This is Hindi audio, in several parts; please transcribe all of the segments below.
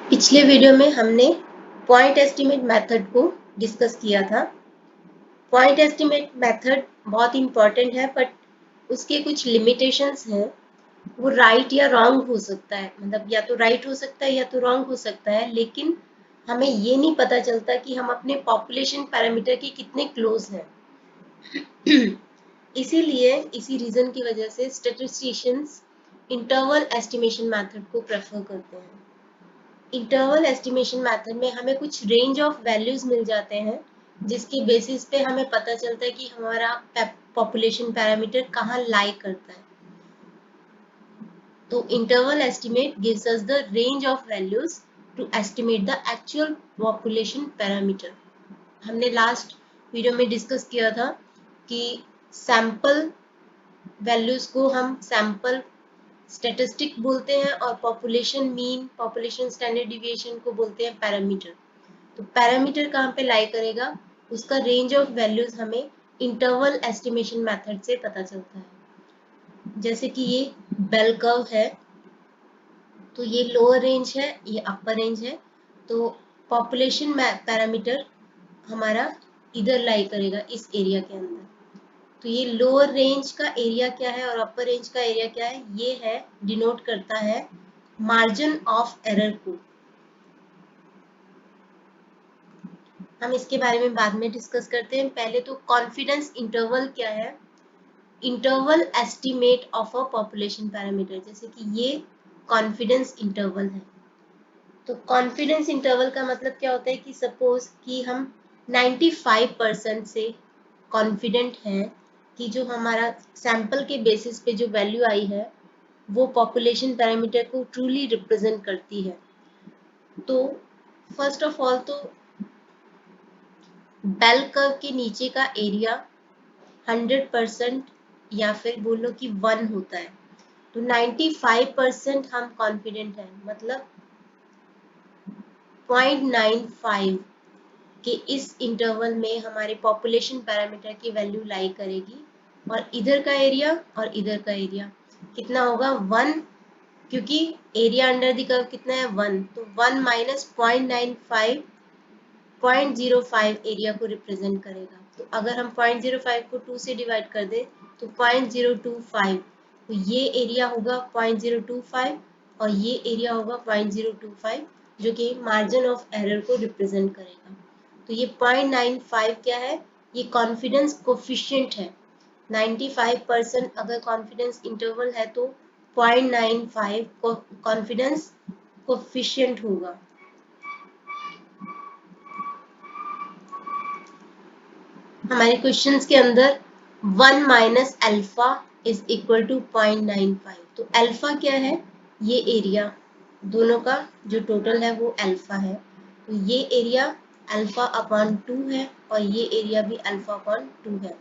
पिछले वीडियो में हमने पॉइंट एस्टिमेट मेथड को डिस्कस किया था। पॉइंट एस्टिमेट मेथड बहुत इंपॉर्टेंट है, बट उसके कुछ लिमिटेशंस हैं। वो राइट या रॉन्ग हो सकता है, मतलब या तो राइट हो सकता है या तो रॉन्ग हो सकता है, लेकिन हमें ये नहीं पता चलता कि हम अपने पॉपुलेशन पैरामीटर के कितने क्लोज हैं। इसीलिए इसी रीजन की वजह से स्टैटिस्टिशियंस इंटरवल एस्टिमेशन मेथड को प्रेफर करते हैं। इंटरवल एस्टिमेशन मेथड में हमें कुछ रेंज ऑफ वैल्यूज मिल जाते हैं, जिसके बेसिस पे हमें पता चलता है कि हमारा पॉपुलेशन पैरामीटर कहाँ लाई करता है। तो interval estimate gives us the range of values to estimate the actual population parameter. हमने लास्ट वीडियो में डिस्कस किया था कि सैंपल वैल्यूज को हम सैंपल स्टैटिस्टिक बोलते हैं और population mean, population standard deviation को बोलते हैं पैरामीटर। तो पैरामीटर कहाँ पे लाई करेगा, उसका रेंज ऑफ वैल्यूज हमें इंटरवल एस्टिमेशन मेथड से पता चलता है। जैसे कि ये बेल कर्व है, तो ये लोअर रेंज है, ये अपर रेंज है। तो पॉपुलेशन पैरामीटर हमारा इधर लाई करेगा, इस एरिया के अंदर। तो ये लोअर रेंज का एरिया क्या है और अपर रेंज का एरिया क्या है, ये है डिनोट करता है मार्जिन ऑफ एरर को। हम इसके बारे में बाद में डिस्कस करते हैं। पहले तो कॉन्फिडेंस इंटरवल क्या है। Interval estimate of a population parameter, जैसे कि ये कॉन्फिडेंस इंटरवल है। तो कॉन्फिडेंस इंटरवल का मतलब क्या होता है कि सपोज कि हम 95% से कॉन्फिडेंट हैं कि जो हमारा सैंपल के बेसिस पे जो वैल्यू आई है वो पॉपुलेशन पैरामीटर को ट्रूली रिप्रेजेंट करती है। तो फर्स्ट ऑफ ऑल तो बेल कर्व के नीचे का एरिया 100% या फिर बोलो कि 1 होता है। तो 95% हम कॉन्फिडेंट हैं, मतलब 0.95 के इस इंटरवल में हमारे पॉपुलेशन पैरामीटर की वैल्यू लाई करेगी। और इधर का एरिया और इधर का एरिया कितना होगा, 1, क्योंकि एरिया अंडर द कर्व कितना है 1, तो 1 माइनस 0.95 0.05 एरिया को रिप्रेजेंट करेगा। तो अगर हम 0.05 को 2 से डिवाइड कर दे तो 0.025, तो ये एरिया होगा 0.025 और ये एरिया होगा 0.025, जो कि मार्जिन ऑफ एरर को रिप्रेजेंट करेगा। तो ये 0.95 क्या है, ये कॉन्फिडेंस कोफिशिएंट है। 95% अगर कॉन्फिडेंस इंटरवल है तो 0.95 कॉन्फिडेंस कोफिशिएंट होगा। हमारे क्वेश्चंस के अंदर 1 minus alpha is equal to 0.95। तो अल्फा क्या है, ये एरिया दोनों का जो टोटल है वो अल्फा है। तो ये एरिया अल्फा अपॉन 2 है और ये एरिया भी अल्फा अपॉन 2 है।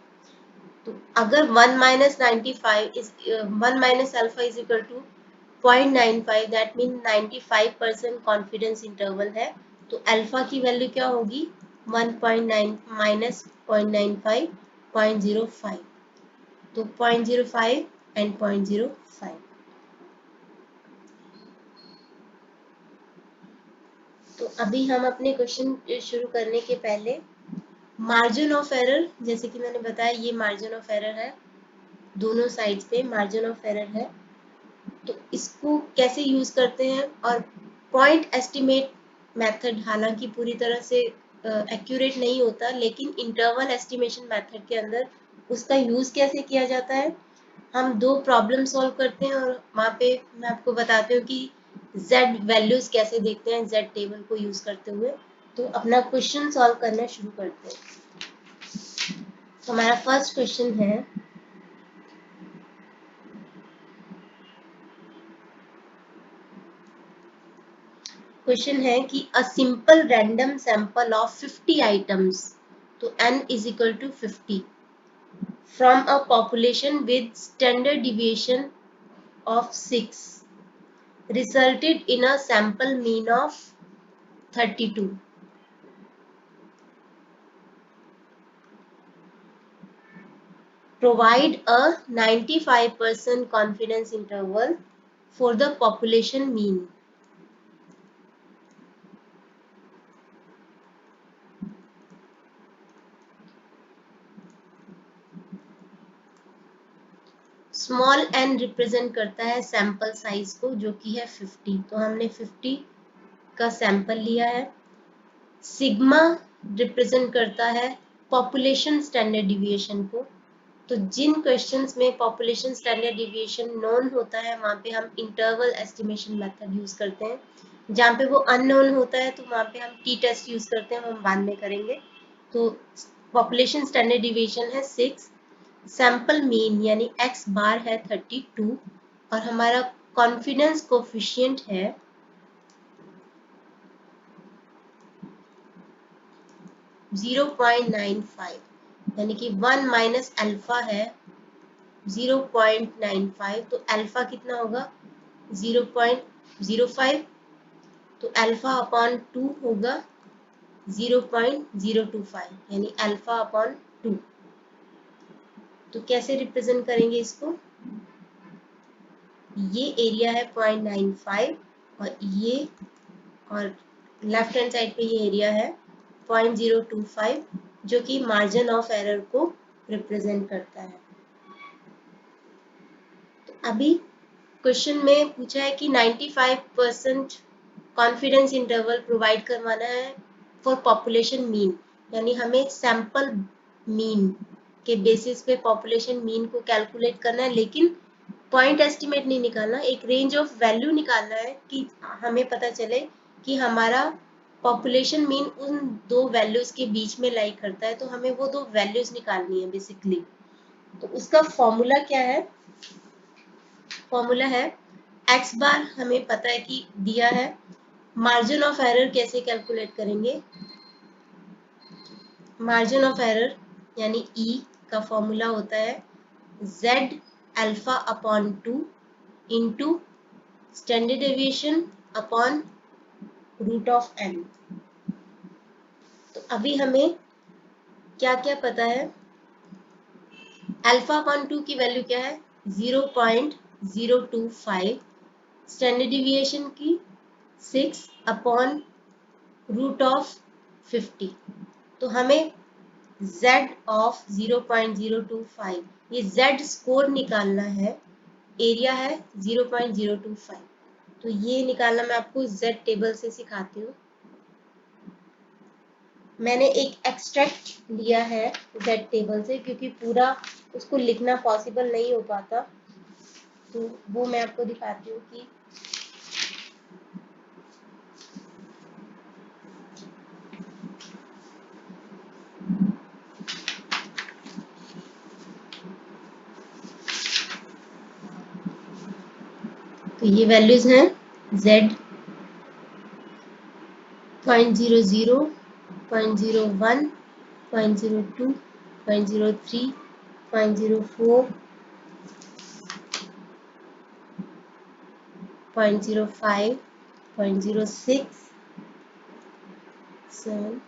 तो अगर 1 minus 95 is 1 minus alpha is equal to 0.95, that mean 95% confidence interval है। तो अल्फा की वैल्यू क्या होगी, 1.9 माइनस 0.95, 0.05। तो 0.05 एंड 0.05। तो अभी हम अपने क्वेश्चन शुरू करने के पहले मार्जिन ऑफ एरर, जैसे कि मैंने बताया ये मार्जिन ऑफ एरर है, दोनों साइड्स पे मार्जिन ऑफ एरर है। तो इसको कैसे यूज करते हैं, और पॉइंट एस्टिमेट मेथड हालांकि पूरी तरह से एक्यूरेट नहीं होता, लेकिन इंटरवल एस्टिमेशन मेथड के अंदर उसका यूज कैसे किया जाता है। हम दो प्रॉब्लम सॉल्व करते हैं और वहाँ पे मैं आपको बताती हूँ कि z वैल्यूज कैसे देखते हैं z टेबल को यूज करते हुए। तो अपना क्वेश्चन सॉल्व करना शुरू करते हैं। तो हमारा फर्स्ट क्वेश्चन है, क्वेश्चन है कि a simple random sample of 50 items, तो n is equal to 50 from a population with standard deviation of 6 resulted in a sample mean of 32। Provide a 95% confidence interval for the population mean. Small N represent करता है सैंपल साइज को जो कि है 50, तो हमने 50 का सैंपल लिया है। सिग्मा रिप्रेजेंट करता है पॉपुलेशन स्टैंडर्ड डिविएशन को, तो जिन क्वेश्चंस में पॉपुलेशन स्टैंडर्ड डिविएशन नोन होता है वहाँ पे हम इंटरवल एस्टिमेशन मेथड यूज करते हैं, जहाँ पे वो अननोन होता है तो वहाँ पे हम टी टेस्ट यूज करते हैं, वो हम बाद में करेंगे। तो पॉपुलेशन स्टैंडर्ड डिविएशन है 6, सैंपल मीन यानी x बार है 32 और हमारा कॉन्फिडेंस कोफिशिएंट है 0.95, यानी कि 1 माइनस अल्फा है 0.95, तो अल्फा कितना होगा 0.05, तो अल्फा अपॉन 2 होगा 0.025, यानी अल्फा अपॉन 2। तो कैसे रिप्रेजेंट करेंगे इसको, ये एरिया है 0.95 और ये, और लेफ्ट हैंड साइड पे ये एरिया है 0.025 जो कि मार्जिन ऑफ एरर को रिप्रेजेंट करता है। तो अभी क्वेश्चन में पूछा है कि 95% कॉन्फिडेंस इंटरवल प्रोवाइड करवाना है फॉर पॉपुलेशन मीन, यानी हमें सैंपल मीन के बेसिस पे पॉपुलेशन मीन को कैलकुलेट करना है, लेकिन पॉइंट एस्टिमेट नहीं निकालना, एक रेंज ऑफ वैल्यू निकालना है कि हमें पता चले कि हमारा पॉपुलेशन मीन उन दो वैल्यूज के बीच में लाई करता है, तो हमें वो दो वैल्यूज निकालनी है बेसिकली। तो उसका फॉर्मूला क्या है, फॉर्मूला है x बार हमें पता है कि दिया है, मार्जिन ऑफ एरर कैसे कैलकुलेट करेंगे, मार्जिन ऑफ एरर यानी E का फॉर्मूला होता है z alpha upon 2 into standard deviation upon root of n। तो अभी हमें क्या क्या पता है, अल्फा अपॉन 2 की वैल्यू क्या है 0.025, स्टैंडर्ड डिविएशन की 6 अपॉन रूट ऑफ 50, तो हमें z ऑफ 0.025, ये z स्कोर निकालना है, एरिया है 0.025, तो ये निकालना मैं आपको z टेबल से सिखाती हूँ। मैंने एक एक्सट्रैक्ट लिया है z टेबल से क्योंकि पूरा उसको लिखना पॉसिबल नहीं हो पाता, तो वो मैं आपको दिखाती हूँ कि तो ये वैल्यूज हैं z 0.00, 0.01, 0.02, 0.03, 0.04, 0.05, 0.06, 7,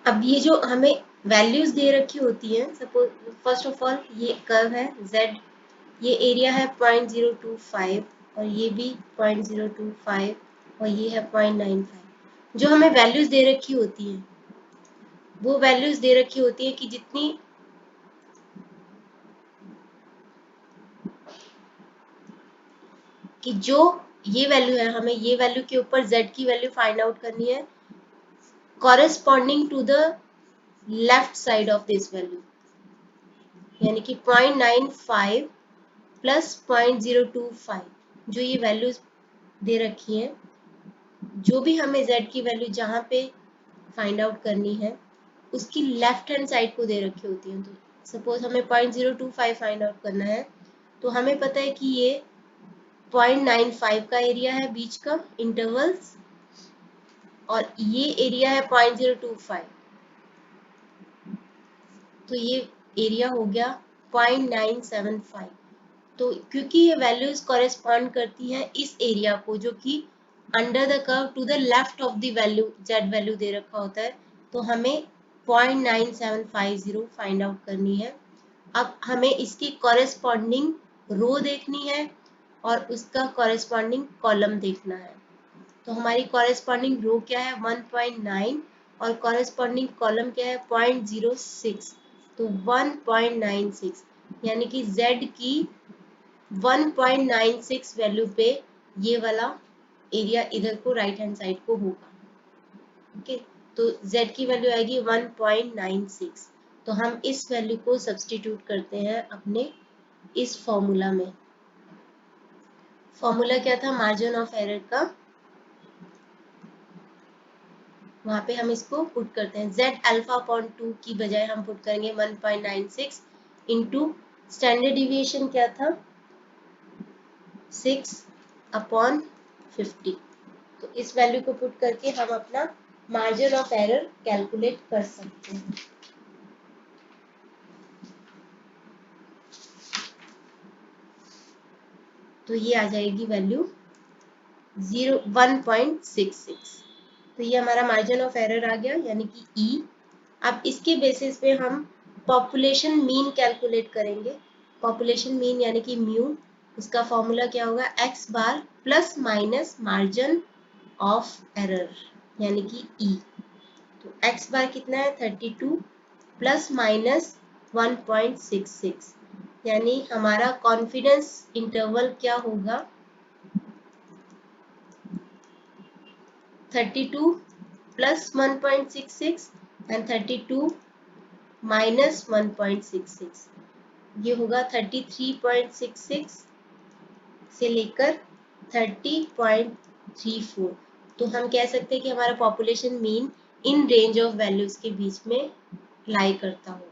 अब ये जो हमें वैल्यूज दे रखी होती हैं, सपोज फर्स्ट ऑफ ऑल ये कर्व है z, ये एरिया है 0.025 और ये भी 0.025 और ये है 0.95। जो हमें वैल्यूज दे रखी होती हैं वो वैल्यूज दे रखी होती है कि जितनी कि जो ये वैल्यू है, हमें ये वैल्यू के ऊपर z की वैल्यू फाइंड आउट करनी है corresponding to the left side of this value, यानी कि 0.95 प्लस 0.025, जो ये वैल्यूज दे रखी हैं, जो भी हमें z की वैल्यू जहाँ पे फाइंड आउट करनी है उसकी लेफ्ट हैंड साइड को दे रखी होती है। तो सपोज हमें 0.025 फाइंड आउट करना है, तो हमें पता है कि ये 0.95 का एरिया है बीच का इंटरवल्स, और ये एरिया है 0.025, तो ये एरिया हो गया 0.975। तो क्योंकि ये वैल्यूज कॉरेस्पॉन्ड करती है इस एरिया को जो कि under the curve to the left of the value Z value दे रखा होता है, तो हमें 0.9750 फाइंड आउट करनी है। अब हमें इसकी कॉरेस्पॉन्डिंग रो देखनी है और उसका कॉरेस्पॉन्डिंग कॉलम देखना है। तो हमारी कॉरेस्पॉन्डिंग रो क्या है 1.9 और कॉरेस्पॉन्डिंग कॉलम क्या है 0.06। तो 1.96 यानी कि z की 1.96 वैल्यू पे ये वाला एरिया इधर को राइट हैंड साइड को होगा। ओके, तो z की वैल्यू आएगी 1.96। तो हम इस वैल्यू को सब्स्टिट्यूट करते हैं अपने इस फॉर्मूला में। फॉर्मूला क्या था मार्जिन ऑफ एरर का, वहां पे हम इसको पुट करते हैं z अल्फा अपॉन 2 की बजाय हम पुट करेंगे 1.96 इंटू स्टैंडर्ड डिविएशन क्या था 6 अपॉन 50। तो इस वैल्यू को पुट करके हम अपना मार्जिन ऑफ एरर कैलकुलेट कर सकते हैं। तो ये आ जाएगी वैल्यू 1.66। तो ये हमारा मार्जिन ऑफ एरर आ गया यानी कि ई। अब इसके बेसिस पे हम पॉपुलेशन मीन कैलकुलेट करेंगे। पॉपुलेशन मीन यानी कि म्यू, उसका फॉर्मूला क्या होगा x bar plus minus margin of error यानी कि ई। तो एक्स बार कितना है 32 प्लस माइनस 1.66 यानी हमारा कॉन्फिडेंस इंटरवल क्या होगा 32 प्लस 1.66 एंड 32 माइनस 1.66। ये होगा 33.66 से लेकर 30.34। तो हम कह सकते हैं कि हमारा population mean in range of values के बीच में लाई करता होगा।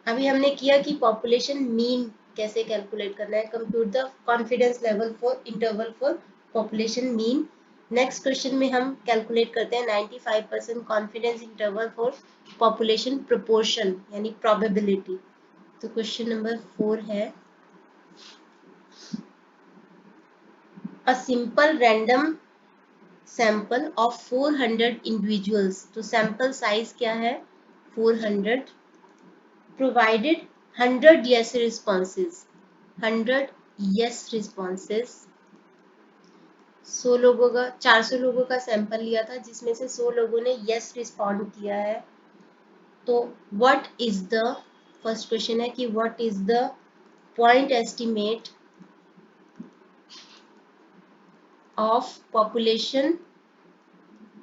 अभी हमने किया कि पॉपुलेशन मीन कैसे कैलकुलेट करना है। Compute the confidence level for interval for population mean. Next question में हम कैलकुलेट करते हैं 95% confidence interval for population proportion यानी प्रोबेबिलिटी। तो क्वेश्चन नंबर 4 है अ simple random sample of 400 individuals. तो सैंपल साइज क्या है 400, provided 100 yes responses, 100 yes responses। 100 लोगों का 400 लोगों का सैंपल लिया था जिसमें से 100 लोगों ने yes रिस्पॉन्ड किया है। तो what is the first question है कि what is the point estimate of population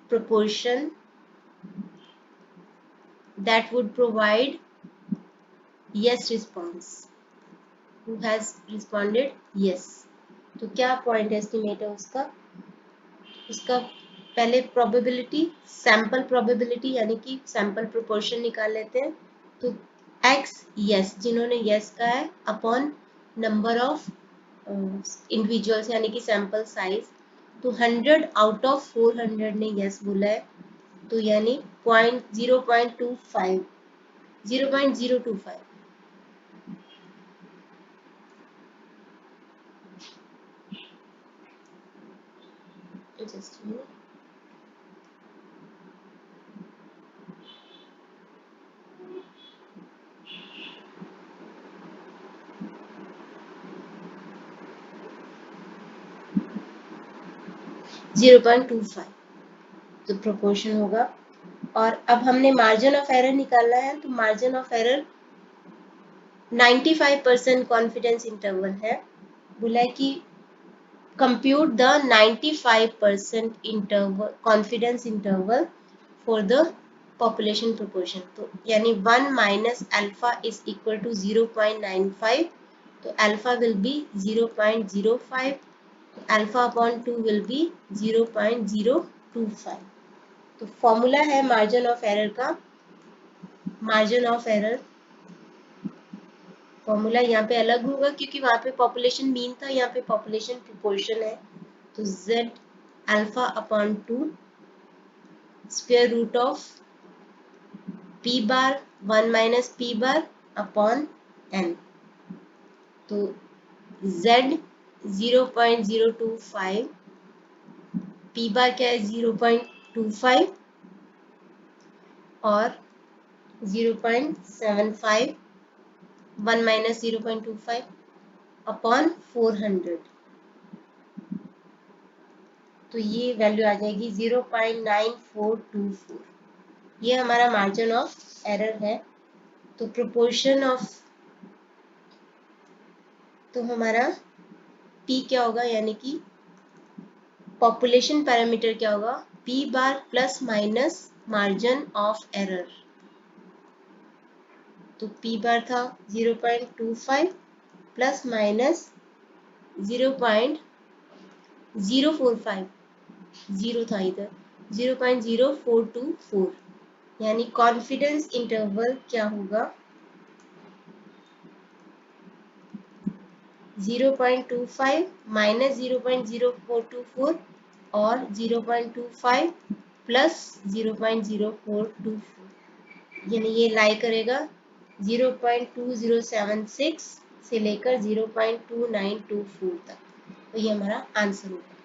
proportion that would provide yes response, who has responded yes। तो क्या पॉइंट एस्टिमेट है उसका, उसका पहले प्रोबेबिलिटी सैंपल प्रोबेबिलिटी यानी कि सैंपल प्रोपोर्शन निकाल लेते हैं। तो x yes जिन्होंने yes कहा है अपॉन नंबर ऑफ इंडिविजुअल्स यानी कि सैंपल साइज। तो 100 आउट ऑफ 400 ने yes बोला है, तो यानी 0.025 0.025। जस्ट 0.25 तो प्रोपोर्शन होगा। और अब हमने मार्जिन ऑफ एरर निकालना है। तो margin of error 95% confidence interval है। बोला है कि compute the 95% interval confidence interval for the population proportion. तो यानी 1 minus alpha is equal to 0.95। तो alpha will be 0.05, alpha upon 2 will be 0.025। तो फॉर्मूला है मार्जिन ऑफ एरर का, मार्जिन ऑफ एरर फॉर्मूला यहाँ पे अलग होगा क्योंकि वहां पे पॉपुलेशन मीन था, यहाँ पे पॉपुलेशन प्रोपोर्शन है। तो z alpha upon 2 square root of P bar 1 minus P bar upon N. तो z 0.025, पी बार क्या है 0.25 और 0.75, 1 माइनस 0.25 अपॉन 400। तो ये वैल्यू आ जाएगी 0.9424। ये हमारा मार्जिन ऑफ एरर है। तो प्रोपोर्शन ऑफ, तो हमारा p क्या होगा, यानी कि पॉपुलेशन पैरामीटर क्या होगा, p bar plus minus margin of error. तो p बार था 0.25 प्लस माइनस 0.045, जीरो था इधर 0.0424, यानी कॉन्फिडेंस इंटरवल क्या होगा 0.25 माइनस 0.0424 और 0.25 प्लस 0.0424, यानी ये लाई करेगा 0.2076 से लेकर 0.2924 तक। तो ये हमारा आंसर होगा।